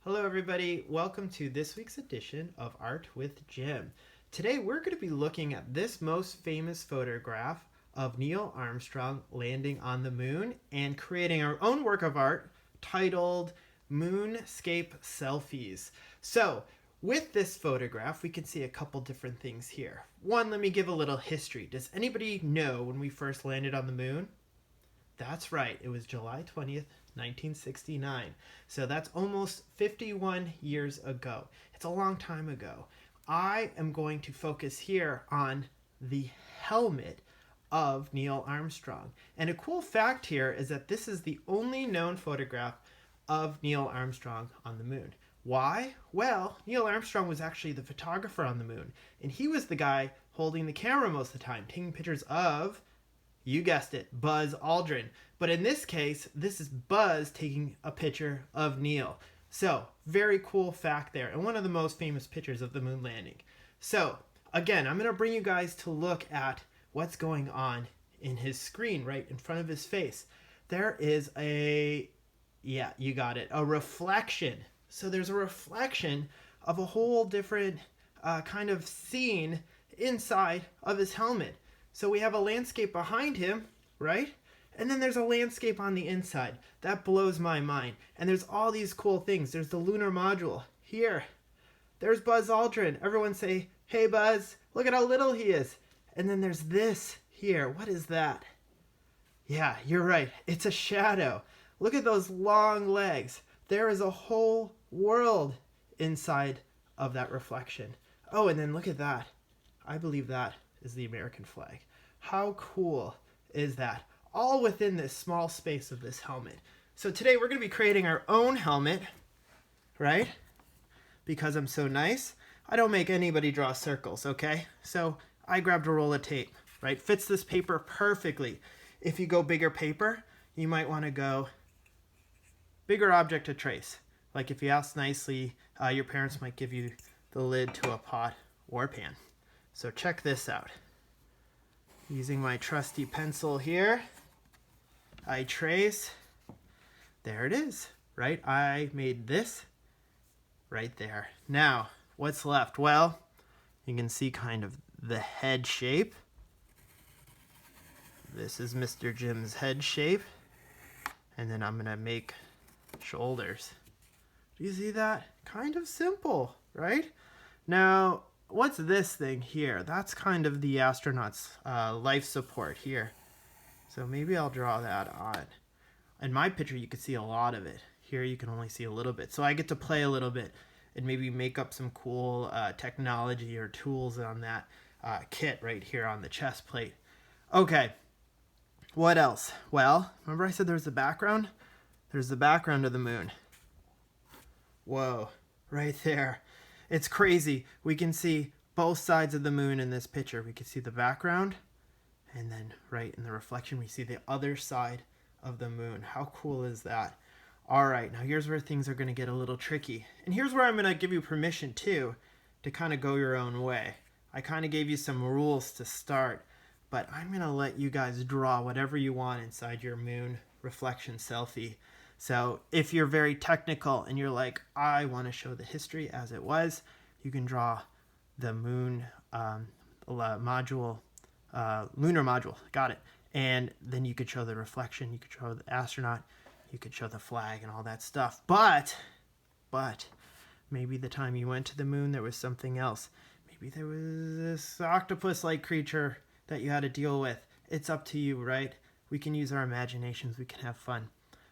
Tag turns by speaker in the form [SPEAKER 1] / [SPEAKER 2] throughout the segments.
[SPEAKER 1] Hello everybody, welcome to this week's edition of Art with Jim. Today we're going to be looking at this most famous photograph of Neil Armstrong landing on the moon and creating our own work of art titled Moonscape Selfies. So, with this photograph, we can see a couple different things here. One, let me give a little history. Does anybody know when we first landed on the moon? That's right, it was July 20th, 1969. So that's almost 51 years ago. It's a long time ago. I am going to focus here on the helmet of Neil Armstrong. And a cool fact here is that this is the only known photograph of Neil Armstrong on the moon. Why? Well, Neil Armstrong was actually the photographer on the moon, and he was the guy holding the camera most of the time, taking pictures of, you guessed it, Buzz Aldrin. But in this case, this is Buzz taking a picture of Neil. So, very cool fact there, and one of the most famous pictures of the moon landing. So, again, I'm going to bring you guys to look at what's going on in his screen right in front of his face. There is a, yeah, you got it, a reflection. So there's a reflection of a whole different kind of scene inside of his helmet. So we have a landscape behind him, right? And then there's a landscape on the inside. That blows my mind. And there's all these cool things. There's the lunar module. Here. There's Buzz Aldrin. Everyone say, hey Buzz, look at how little he is. And then there's this here. What is that? Yeah, you're right. It's a shadow. Look at those long legs. There is a whole world inside of that reflection. Oh, and then look at that. I believe that is the American flag. How cool is that? All within this small space of this helmet. So today we're going to be creating our own helmet, right? Because I'm so nice, I don't make anybody draw circles, okay? So I grabbed a roll of tape, right? Fits this paper perfectly. If you go bigger paper, you might want to go bigger object to trace. Like if you ask nicely, your parents might give you the lid to a pot or pan. So check this out. Using my trusty pencil here, I trace. There it is, right? I made this right there. Now, what's left? Well, you can see kind of the head shape. This is Mr. Jim's head shape. And then I'm going to make shoulders. Do you see that? Kind of simple, right? Now, what's this thing here? That's kind of the astronaut's life support here. So maybe I'll draw that on. In my picture, you can see a lot of it. Here you can only see a little bit. So I get to play a little bit and maybe make up some cool technology or tools on that kit right here on the chest plate. Okay, what else? Well, remember I said there's the background? There's the background of the moon. Whoa, right there. It's crazy. We can see both sides of the moon in this picture. We can see the background, and then right in the reflection, we see the other side of the moon. How cool is that? All right, now here's where things are going to get a little tricky. And here's where I'm going to give you permission, too, to kind of go your own way. I kind of gave you some rules to start, but I'm going to let you guys draw whatever you want inside your moon reflection selfie. So if you're very technical and you're like, I want to show the history as it was, you can draw the moon module, lunar module, got it. And then you could show the reflection, you could show the astronaut, you could show the flag and all that stuff. But maybe the time you went to the moon, there was something else. Maybe there was this octopus-like creature that you had to deal with. It's up to you, right? We can use our imaginations, we can have fun.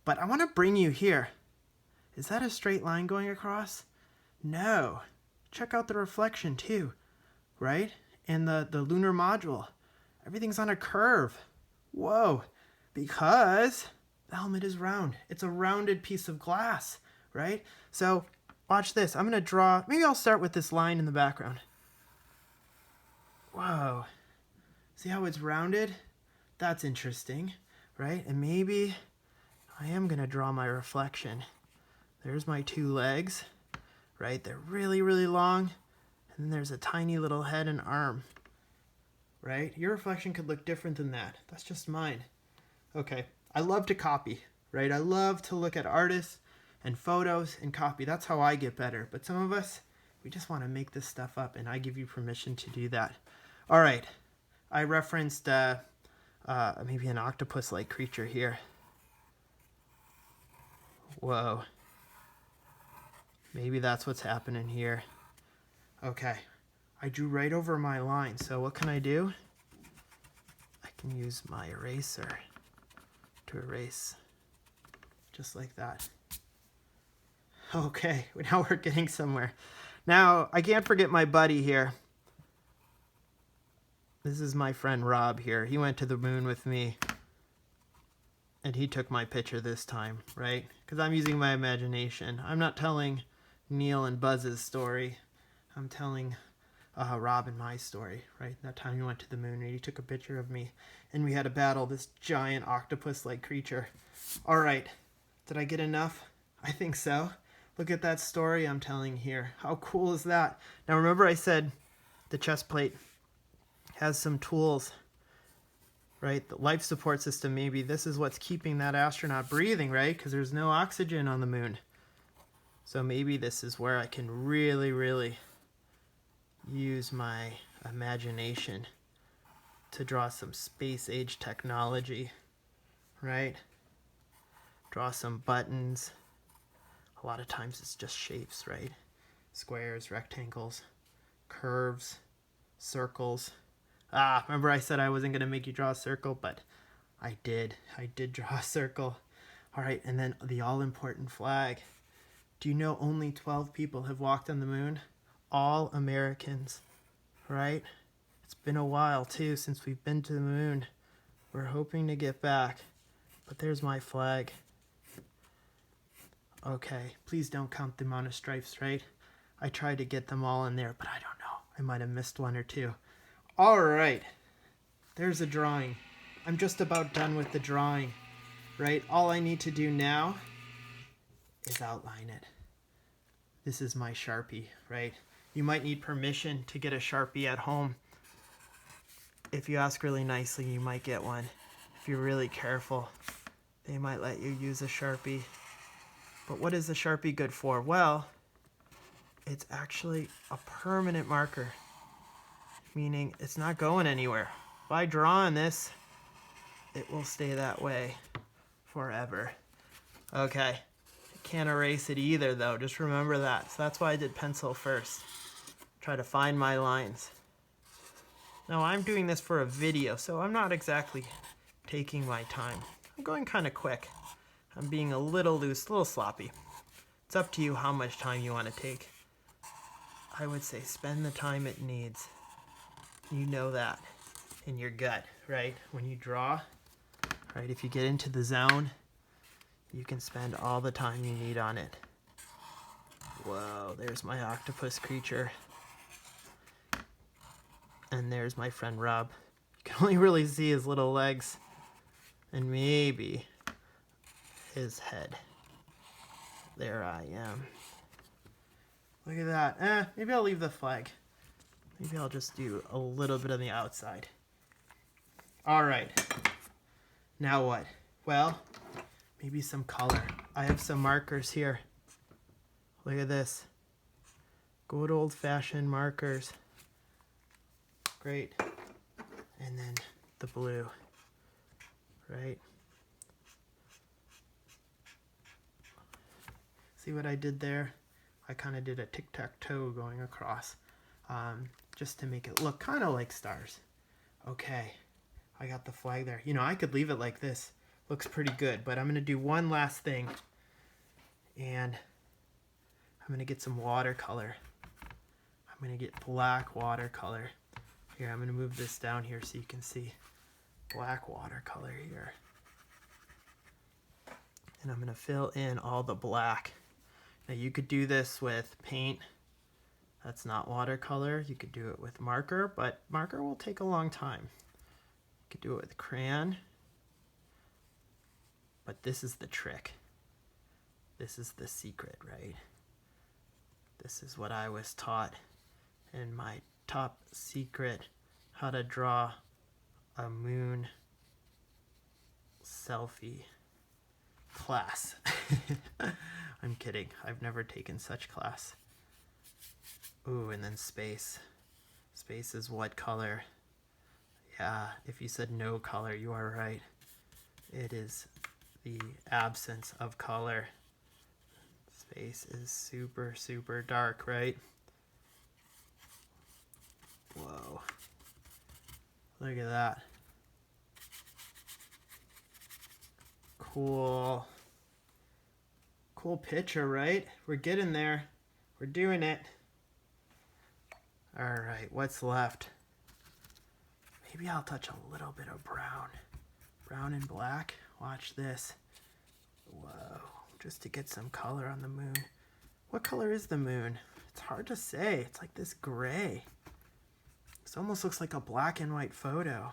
[SPEAKER 1] But I want to bring you here. Is that a straight line going across? No. Check out the reflection too, right? And the lunar module. Everything's on a curve. Whoa. Because the helmet is round. It's a rounded piece of glass, right? So watch this. I'm going to draw. Maybe I'll start with this line in the background. Whoa. See how it's rounded? That's interesting, right? And maybe I am going to draw my reflection. There's my two legs, right? They're really, really long. And then there's a tiny little head and arm, right? Your reflection could look different than that. That's just mine. Okay, I love to copy, right? I love to look at artists and photos and copy. That's how I get better. But some of us, we just want to make this stuff up, and I give you permission to do that. All right. I referenced maybe an octopus-like creature here. Whoa. Maybe that's what's happening here. Okay. I drew right over my line. So what can I do? I can use my eraser to erase. Just like that. Okay. Now we're getting somewhere. Now, I can't forget my buddy here. This is my friend Rob here. He went to the moon with me. And he took my picture this time, right? Because I'm using my imagination. I'm not telling Neil and Buzz's story. I'm telling Rob and my story, right? That time he went to the moon and he took a picture of me. And we had to battle this giant octopus-like creature. All right. Did I get enough? I think so. Look at that story I'm telling here. How cool is that? Now remember I said the chest plate has some tools, right? The life support system, maybe this is what's keeping that astronaut breathing, right? Because there's no oxygen on the moon. So maybe this is where I can really, really use my imagination to draw some space-age technology, right? Draw some buttons. A lot of times it's just shapes, right? Squares, rectangles, curves, circles. Remember I said I wasn't going to make you draw a circle, but I did. I did draw a circle. All right, and then the all-important flag. Do you know only 12 people have walked on the moon? All Americans, right? It's been a while, too, since we've been to the moon. We're hoping to get back, but there's my flag. Okay, please don't count the amount of stripes, right? I tried to get them all in there, but I don't know. I might have missed one or two. All right, there's a drawing. I'm just about done with the drawing, right? All I need to do now is outline it. This is my Sharpie, right? You might need permission to get a Sharpie at home. If you ask really nicely, you might get one. If you're really careful, they might let you use a Sharpie. But what is a Sharpie good for? Well, it's actually a permanent marker, meaning it's not going anywhere. If I draw on this, it will stay that way forever. Okay, can't erase it either though, just remember that. So that's why I did pencil first. Try to find my lines. Now I'm doing this for a video, so I'm not exactly taking my time. I'm going kind of quick. I'm being a little loose, a little sloppy. It's up to you how much time you want to take. I would say spend the time it needs. You know that in your gut, right? When you draw, right? If you get into the zone, you can spend all the time you need on it. Whoa, there's my octopus creature. And there's my friend Rob. You can only really see his little legs and maybe his head. There I am. Look at that. Maybe I'll leave the flag. Maybe I'll just do a little bit on the outside. All right. Now what? Well, maybe some color. I have some markers here. Look at this. Good old-fashioned markers. Great. And then the blue, right? See what I did there? I kind of did a tic-tac-toe going across, just to make it look kind of like stars. Okay, I got the flag there. You know, I could leave it like this. Looks pretty good, but I'm going to do one last thing. And I'm going to get some watercolor. I'm going to get black watercolor. Here, I'm going to move this down here so you can see black watercolor here. And I'm going to fill in all the black. Now you could do this with paint. That's not watercolor. You could do it with marker, but marker will take a long time. You could do it with crayon. But this is the trick. This is the secret, right? This is what I was taught in my top secret how to draw a moon selfie class. I'm kidding. I've never taken such class. Ooh, and then space. Space is what color? Yeah, if you said no color, you are right. It is the absence of color. Space is super, super dark, right? Whoa. Look at that. Cool. Cool picture, right? We're getting there. We're doing it. All right, what's left? Maybe I'll touch a little bit of brown. Brown and black. Watch this. Whoa, just to get some color on the moon. What color is the moon? It's hard to say. It's like this gray. This almost looks like a black and white photo.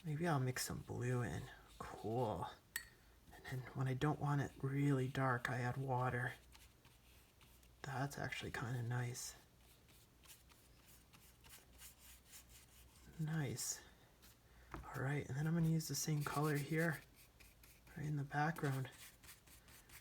[SPEAKER 1] Maybe I'll mix some blue in. Cool. And then when I don't want it really dark, I add water. That's actually kind of nice. Nice. All right, and then I'm going to use the same color here, right in the background.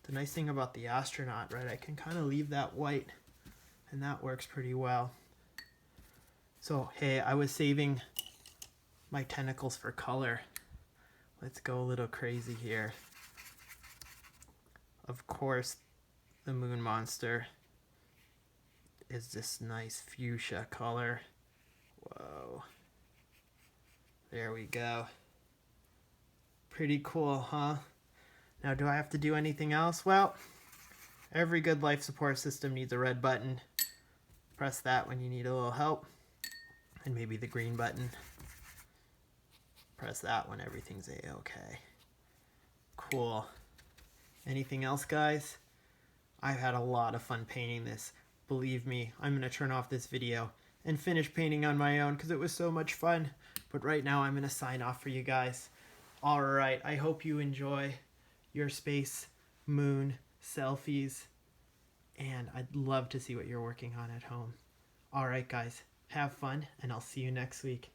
[SPEAKER 1] The nice thing about the astronaut, right, I can kind of leave that white, and that works pretty well. So, hey, I was saving my tentacles for color. Let's go a little crazy here. Of course, the moon monster is this nice fuchsia color. Whoa. There we go. Pretty cool, huh? Now, do I have to do anything else? Well, every good life support system needs a red button. Press that when you need a little help. And maybe the green button. Press that when everything's a-okay. Cool. Anything else, guys? I've had a lot of fun painting this. Believe me, I'm going to turn off this video and finish painting on my own because it was so much fun. But right now, I'm going to sign off for you guys. All right, I hope you enjoy your space moon selfies. And I'd love to see what you're working on at home. All right, guys, have fun, and I'll see you next week.